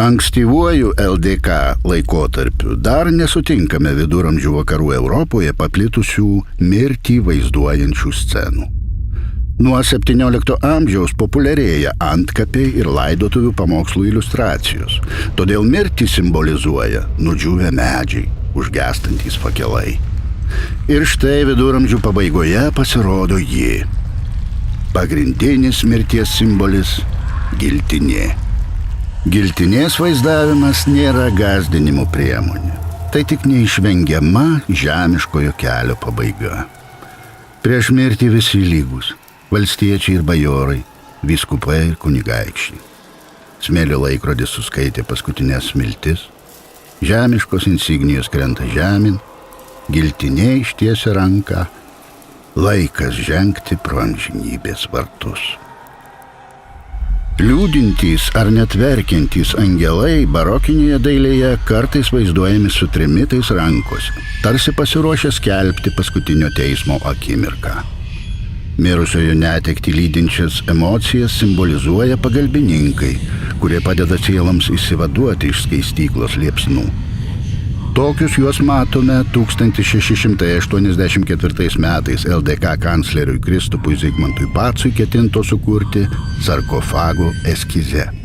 Ankstyvuoju LDK laikotarpiu dar nesutinkame viduramžių vakarų Europoje paplitusių mirtį vaizduojančių scenų. Nuo 17 amžiaus populiarėja antkapiai ir laidotuvių pamokslų iliustracijos, todėl mirtį simbolizuoja nudžiūvę medžiai, užgestantys fakelai. Ir štai viduramžių pabaigoje pasirodo ji. Pagrindinis mirties simbolis – giltinė. Giltinės vaizdavimas nėra gąsdinimo priemonė. Tai tik neišvengiama žemiškojo kelio pabaiga. Prieš mirtį visi lygus – valstiečiai ir bajorai, vyskupai ir kunigaikščiai. Smėlio laikrodis suskaitė paskutinės smiltis, žemiškos insignijos krenta žemyn, giltinė ištiesia ranką, laikas žengti pro amžinybės vartus. Liūdintys ar net verkiantys angelai barokinėje dailėje kartais vaizduojami su trimitais rankose, tarsi pasiruošę skelbti paskutinio teismo akimirką. Mirusiojo netektį lydinčias emocijas simbolizuoja pagalbininkai, kurie padeda sieloms išsivaduoti iš skaistyklos liepsnų. Tokius juos matome 1684 metais LDK kancleriui Kristupui Zigmantui Pacui ketinto sukurti sarkofago eskize.